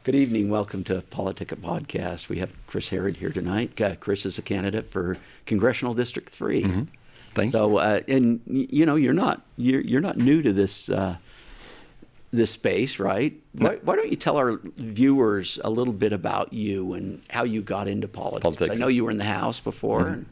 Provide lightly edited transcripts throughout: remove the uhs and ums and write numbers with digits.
Good evening. Welcome to PoliticIt podcast. We have Chris Herrod here tonight. Chris is a candidate for Congressional District 3. Mm-hmm. Thank you. So, and you know, you're not new to this this space, right? No. Why don't you tell our viewers a little bit about you and how you got into politics? I know you were in the House before. Mm-hmm. And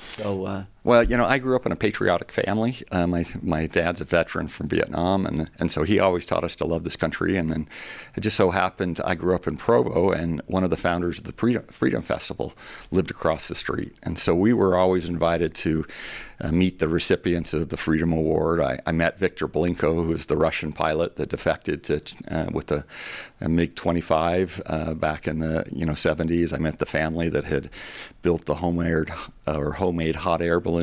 so, well, you know, I grew up in a patriotic family. My dad's a veteran from Vietnam, and so he always taught us to love this country. And then it just so happened I grew up in Provo, and one of the founders of the Freedom Festival lived across the street. And so we were always invited to meet the recipients of the Freedom Award. I met Victor Blinko, who was the Russian pilot that defected to with a MiG-25 back in the 70s. I met the family that had built the homemade hot air balloon.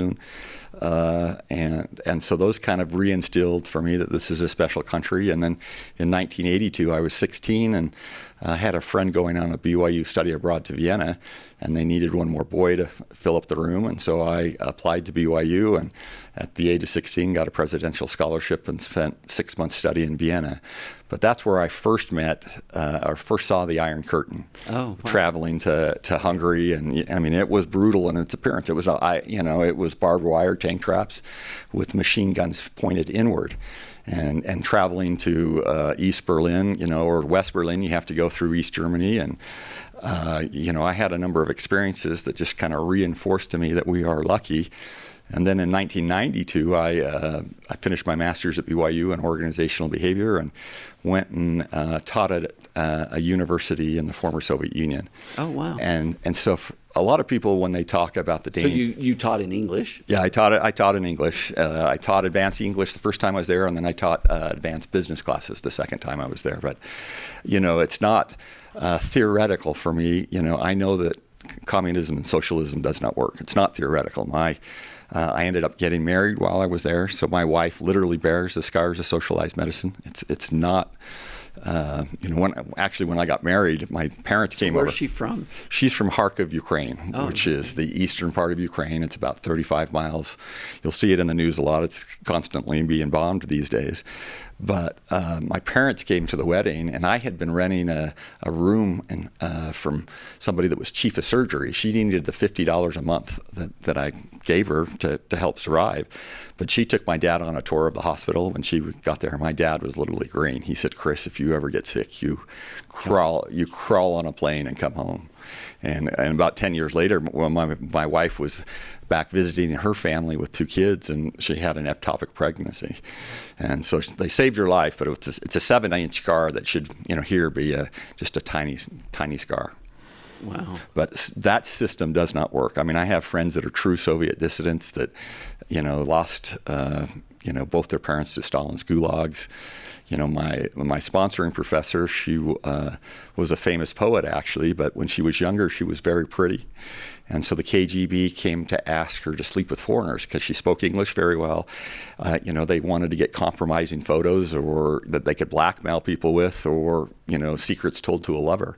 And so those kind of reinstilled for me that this is a special country. And then in 1982, I was 16 and had a friend going on a BYU study abroad to Vienna, and they needed one more boy to fill up the room. And so I applied to BYU, and at the age of 16, got a presidential scholarship and spent 6 months studying in Vienna. But that's where I first met, or first saw the Iron Curtain. Oh, wow. Traveling to Hungary, and I mean, it was brutal in its appearance. It was it was barbed wire tank traps with machine guns pointed inward. And traveling to East Berlin, or West Berlin, you have to go through East Germany. And, I had a number of experiences that just kind of reinforced to me that we are lucky. And then in 1992, I finished my master's at BYU in organizational behavior and went and taught at a university in the former Soviet Union. Oh, wow. And so a lot of people, when they talk about the danger... So you taught in English? Yeah, I taught in English. I taught advanced English the first time I was there, and then I taught advanced business classes the second time I was there. But, it's not theoretical for me. I know that communism and socialism does not work. It's not theoretical. I ended up getting married while I was there, so my wife literally bears the scars of socialized medicine. It's not... when I got married, my parents came over. Where's she from? She's from Kharkiv, Ukraine, which okay. is the eastern part of Ukraine. It's about 35 miles. You'll see it in the news a lot. It's constantly being bombed these days. But my parents came to the wedding, and I had been renting a room from somebody that was chief of surgery. She needed the $50 a month that I gave her to help survive. But she took my dad on a tour of the hospital. When she got there, my dad was literally green. He said, "Chris, if you ever get sick, you crawl on a plane and come home." And about 10 years later, when my wife was back visiting her family with 2 kids, and she had an ectopic pregnancy. And so they saved her life, but it's a 7-inch scar that should, here be just a tiny scar. Wow. But that system does not work. I mean, I have friends that are true Soviet dissidents that, lost, both their parents to Stalin's gulags. My sponsoring professor, she was a famous poet, actually, but when she was younger, she was very pretty. And so the KGB came to ask her to sleep with foreigners because she spoke English very well. They wanted to get compromising photos or that they could blackmail people with, or, secrets told to a lover.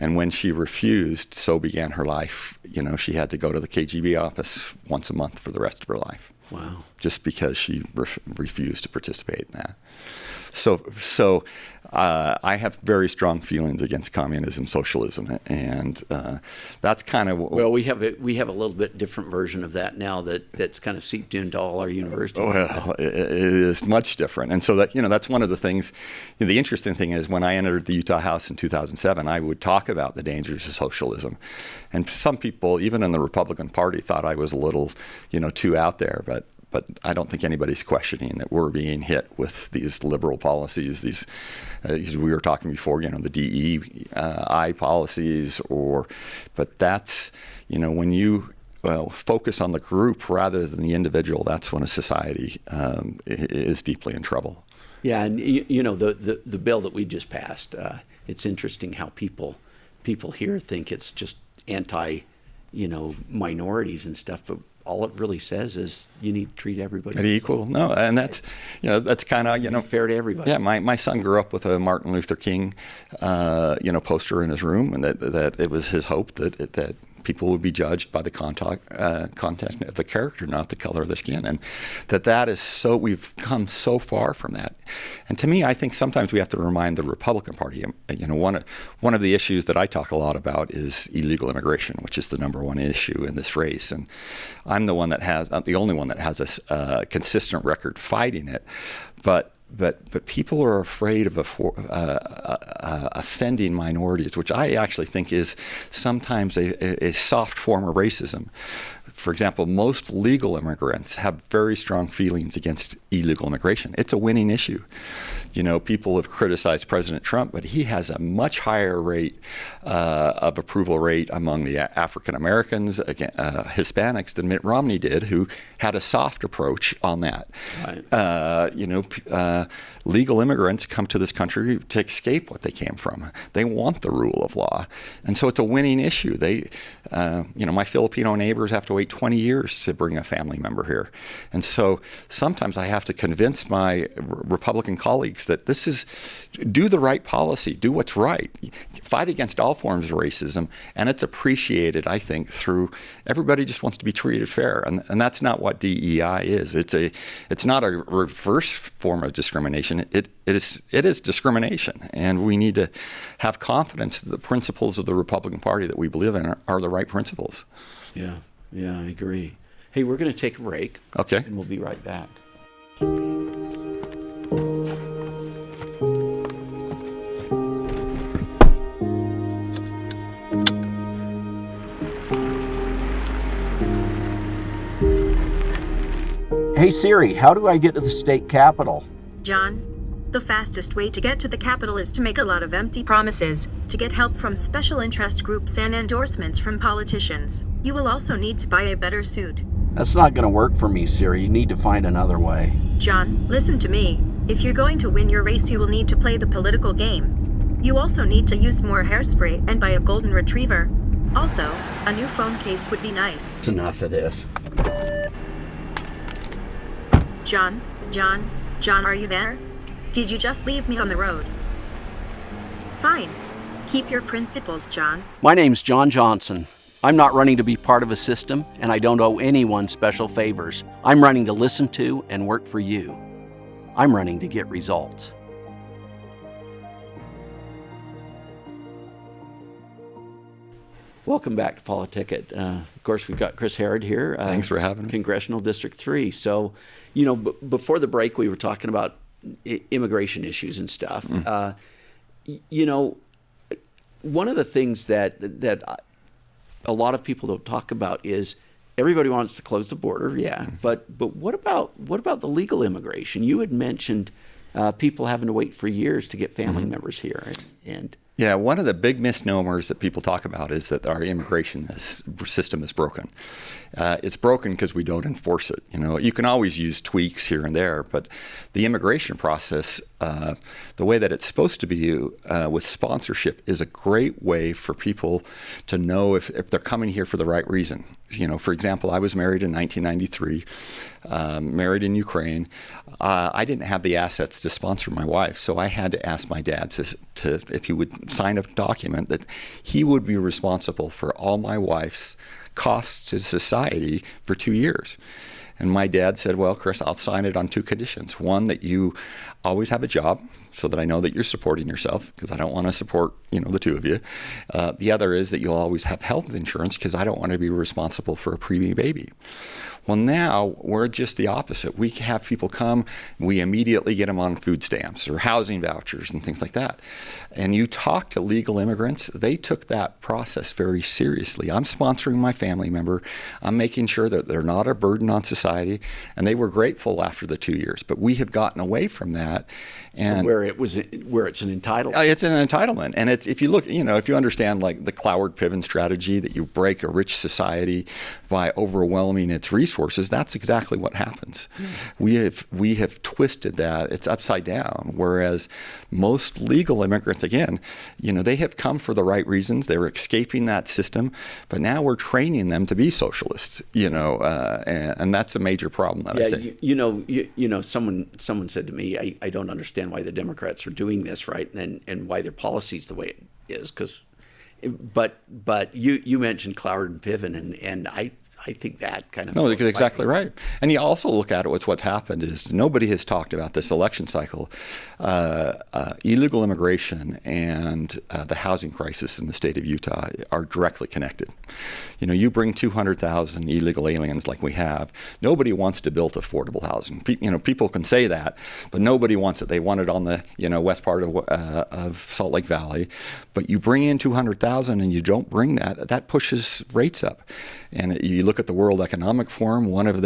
And when she refused, so began her life. She had to go to the KGB office once a month for the rest of her life. Wow. Just because she refused to participate in that. So I have very strong feelings against communism, socialism, and that's kind of well, we have a little bit different version of that now that's kind of seeped into all our universities. Well, it is much different, and so that's one of the things. The interesting thing is when I entered the Utah House in 2007, I would talk about the dangers of socialism, and some people, even in the Republican Party, thought I was a little, too out there, but I don't think anybody's questioning that we're being hit with these liberal policies, these, as we were talking before, the DEI policies, but that's, when you focus on the group rather than the individual, that's when a society is deeply in trouble. Yeah, and the bill that we just passed, it's interesting how people here think it's just anti, minorities and stuff, but all it really says is you need to treat everybody equal. No, and that's that's kind of fair to everybody. Yeah, my son grew up with a Martin Luther King poster in his room, and that it was his hope that people would be judged by the content of the character, not the color of their skin. And that is so, we've come so far from that. And to me, I think sometimes we have to remind the Republican Party, one of the issues that I talk a lot about is illegal immigration, which is the #1 issue in this race. And I'm the only one that has a consistent record fighting it. But people are afraid of offending minorities, which I actually think is sometimes a soft form of racism. For example, most legal immigrants have very strong feelings against illegal immigration. It's a winning issue. People have criticized President Trump, but he has a much higher rate of approval rate among the African Americans, Hispanics, than Mitt Romney did, who had a soft approach on that. Right. Legal immigrants come to this country to escape what they came from. They want the rule of law, and so it's a winning issue. My Filipino neighbors have to wait 20 years to bring a family member here, and so sometimes I have to convince my Republican colleagues that do the right policy, do what's right, fight against all forms of racism, and it's appreciated, I think, through everybody just wants to be treated fair, and that's not what DEI is. It's not a reverse form of discrimination. It is discrimination, and we need to have confidence that the principles of the Republican Party that we believe in are the right principles. Yeah, I agree. Hey, we're going to take a break. Okay. And we'll be right back. Hey Siri, how do I get to the state capitol? John, the fastest way to get to the Capitol is to make a lot of empty promises, to get help from special interest groups and endorsements from politicians. You will also need to buy a better suit. That's not going to work for me, Siri. You need to find another way. John, listen to me. If you're going to win your race, you will need to play the political game. You also need to use more hairspray and buy a golden retriever. Also, a new phone case would be nice. It's enough of this. John, are you there? Did you just leave me on the road? Fine. Keep your principles, John. My name's John Johnson. I'm not running to be part of a system, and I don't owe anyone special favors. I'm running to listen to and work for you. I'm running to get results. Welcome back to PoliticIt. Of course, we've got Chris Herrod here. Thanks for having me. Congressional District 3. So, before the break, we were talking about immigration issues and stuff. One of the things that a lot of people don't talk about is everybody wants to close the border, but what about the legal immigration? You had mentioned people having to wait for years to get family members here, and yeah, one of the big misnomers that people talk about is that our immigration system is broken. It's broken because we don't enforce it. You can always use tweaks here and there, but the immigration process, the way that it's supposed to be with sponsorship, is a great way for people to know if they're coming here for the right reason. For example, I was married in 1993, married in Ukraine. I didn't have the assets to sponsor my wife, so I had to ask my dad to if he would sign a document that he would be responsible for all my wife's costs to society for 2 years. And my dad said, well, Chris, I'll sign it on 2 conditions. One, that you always have a job so that I know that you're supporting yourself, because I don't want to support, the two of you. The other is that you'll always have health insurance, because I don't want to be responsible for a preemie baby. Well, now we're just the opposite. We have people come, we immediately get them on food stamps or housing vouchers and things like that. And you talk to legal immigrants, they took that process very seriously. I'm sponsoring my family member. I'm making sure that they're not a burden on society. And they were grateful after the 2 years. But we have gotten away from that. And where it's an entitlement. It's an entitlement. And if you look, if you understand like the Cloward-Piven strategy, that you break a rich society by overwhelming its resources, that's exactly what happens. We have twisted that. It's upside down. Whereas most legal immigrants, again, they have come for the right reasons. They were escaping that system, but now we're training them to be socialists. And that's a major problem that I see. Someone said to me, I don't understand why the Democrats are doing this, right, and why their policy is the way it is, because But you mentioned Cloward and Piven, and I think that kind of no, that's exactly right. And you also look at it. What's happened is nobody has talked about this election cycle. Illegal immigration and the housing crisis in the state of Utah are directly connected. You know, you bring 200,000 illegal aliens like we have. Nobody wants to build affordable housing. People can say that, but nobody wants it. They want it on the west part of Salt Lake Valley. But you bring in 200,000 and you don't bring that pushes rates up. And you look at the World Economic Forum, one of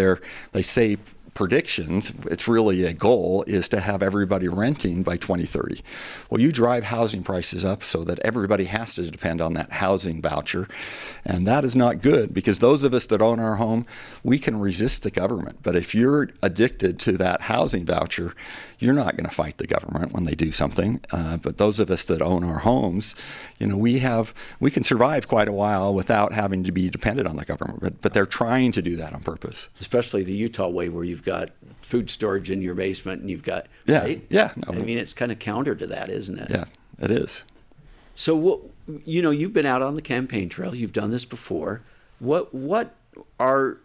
they say predictions, it's really a goal, is to have everybody renting by 2030. Well, you drive housing prices up so that everybody has to depend on that housing voucher. And that is not good, because those of us that own our home, we can resist the government. But if you're addicted to that housing voucher, you're not going to fight the government when they do something. But those of us that own our homes, we can survive quite a while without having to be dependent on the government. But they're trying to do that on purpose. Especially the Utah way, where you've got food storage in your basement and you've got, right? Yeah. I mean, it's kind of counter to that, isn't it? Yeah, it is. So, you've been out on the campaign trail. You've done this before. What are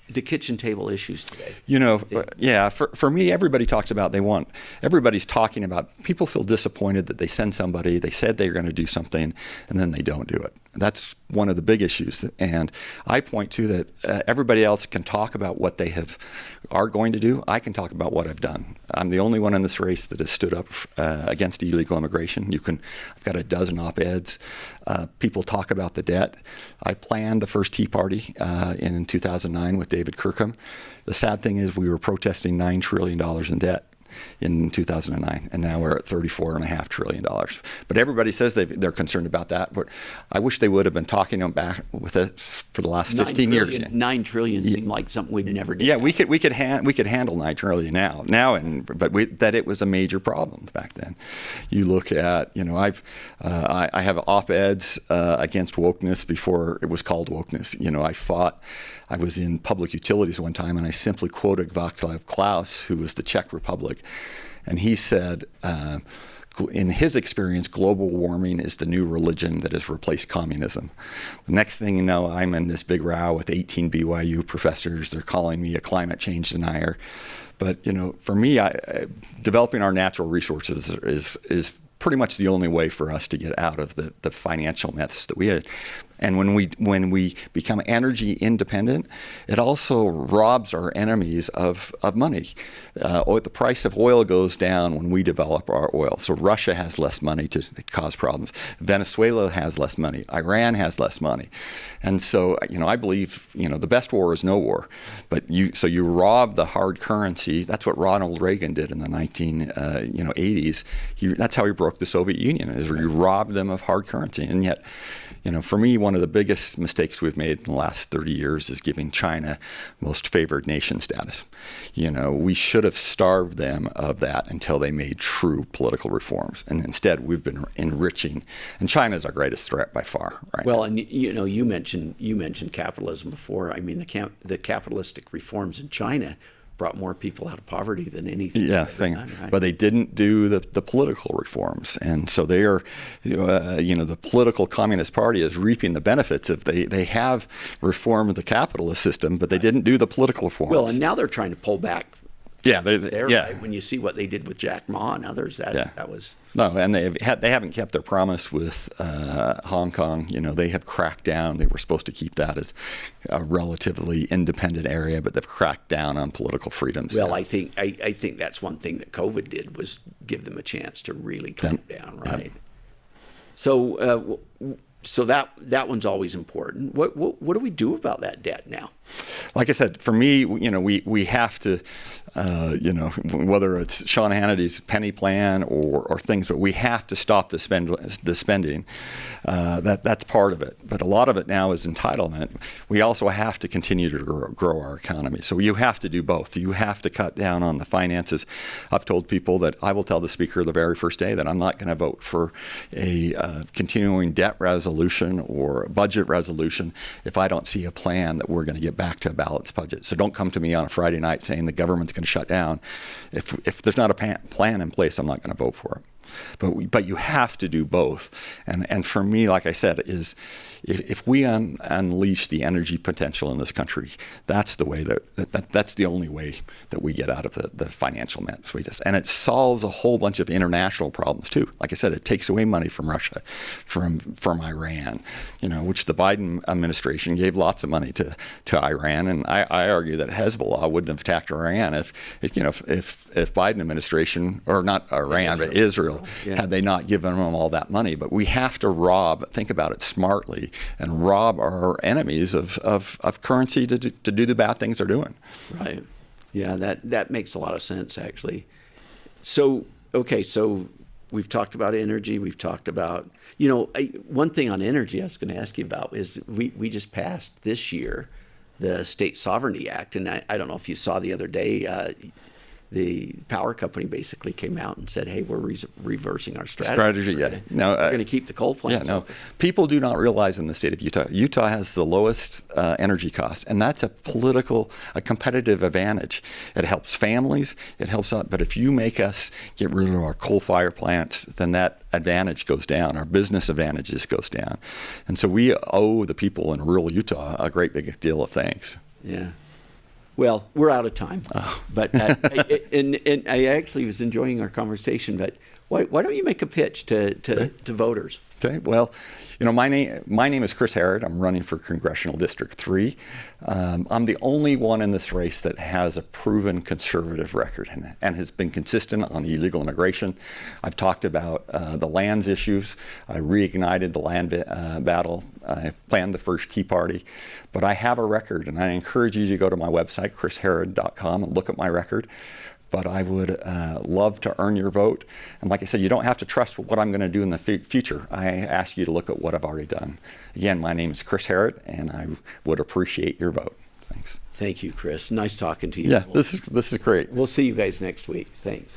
the kitchen table issues today? For me, everybody's talking about, people feel disappointed that they send somebody, they said they were going to do something, and then they don't do it. That's one of the big issues. And I point to that everybody else can talk about what they are going to do. I can talk about what I've done. I'm the only one in this race that has stood up against illegal immigration. I've got a dozen op-eds. People talk about the debt. I planned the first Tea Party in 2009 with David Kirkham. The sad thing is we were protesting $9 trillion in debt in 2009, and now we're at $34.5 trillion. But everybody says they're concerned about that. But I wish they would have been talking back with us for the last 15 years. $9 trillion seemed like something we'd never did. Yeah, we could handle $9 trillion but it was a major problem back then. You look at, I have op-eds against wokeness before it was called wokeness. I was in Public Utilities one time, and I simply quoted Václav Klaus, who was the Czech Republic, and he said, in his experience, global warming is the new religion that has replaced communism. The next thing you know, I'm in this big row with 18 BYU professors. They're calling me a climate change denier. But for me, developing our natural resources is pretty much the only way for us to get out of the financial myths that we had. And when we become energy independent, it also robs our enemies of money. The price of oil goes down when we develop our oil. So Russia has less money to cause problems. Venezuela has less money. Iran has less money. And so, I believe, the best war is no war. But you rob the hard currency. That's what Ronald Reagan did in the 1980s. That's how he broke the Soviet Union, is you robbed them of hard currency. And yet, for me, one of the biggest mistakes we've made in the last 30 years is giving China most favored nation status. We should have starved them of that until they made true political reforms. And instead, we've been enriching. And China is our greatest threat by far. Right? Well, and you mentioned capitalism before. I mean, the capitalistic reforms in China brought more people out of poverty than anything. Yeah, right? But they didn't do the political reforms, and so they are, the political Communist Party is reaping the benefits of they have reformed the capitalist system, but they didn't do the political reforms. Well, and now they're trying to pull back. Yeah, right? When you see what they did with Jack Ma and others, that was. No, and they haven't kept their promise with Hong Kong. They have cracked down. They were supposed to keep that as a relatively independent area, but they've cracked down on political freedoms. Well, I think that's one thing that COVID did, was give them a chance to really clamp down, right? Yeah. So that one's always important. What do we do about that debt now? Like I said, for me, we have to, whether it's Sean Hannity's penny plan or things, but we have to stop the spending. That's part of it. But a lot of it now is entitlement. We also have to continue to grow our economy. So you have to do both. You have to cut down on the finances. I've told people that I will tell the speaker the very first day that I'm not going to vote for a continuing debt resolution or a budget resolution if I don't see a plan that we're going to get back to a balanced budget. So don't come to me on a Friday night saying the government's going to shut down. If there's not a plan in place, I'm not going to vote for it. But you have to do both. And for me, like I said, is if we unleash the energy potential in this country, that's the way that's the only way that we get out of the financial mess. And it solves a whole bunch of international problems too. Like I said, it takes away money from Russia, from Iran, which the Biden administration gave lots of money to Iran. And I argue that Hezbollah wouldn't have attacked Iran if Biden administration, or not Iran, but Israel, had they not given them all that money. But we have to think about it smartly, and rob our enemies of currency to do the bad things they're doing. Right. Yeah, that makes a lot of sense, actually. So, okay, so we've talked about energy. We've talked about, one thing on energy I was going to ask you about is we just passed this year the State Sovereignty Act. And I don't know if you saw the other day, the power company basically came out and said, hey, we're reversing our strategy. Yeah. No, we're going to keep the coal plants. Yeah, no. People do not realize in the state of Utah, Utah has the lowest energy costs, and that's a competitive advantage. It helps families, it helps us, but if you make us get rid of our coal-fired plants, then that advantage goes down, our business advantages goes down. And so we owe the people in rural Utah a great big deal of thanks. Yeah. Well, we're out of time, but and I actually was enjoying our conversation. But why don't you make a pitch to voters? Okay. Well, my name is Chris Herrod. I'm running for Congressional District 3. I'm the only one in this race that has a proven conservative record and has been consistent on illegal immigration. I've talked about the lands issues. I reignited the land battle. I planned the first Tea Party. But I have a record, and I encourage you to go to my website, chrisherrod.com, and look at my record. But I would love to earn your vote. And like I said, you don't have to trust what I'm going to do in the future. I ask you to look at what I've already done. Again, my name is Chris Herrod, and I would appreciate your vote. Thanks. Thank you, Chris. Nice talking to you. Yeah, this is great. We'll see you guys next week. Thanks.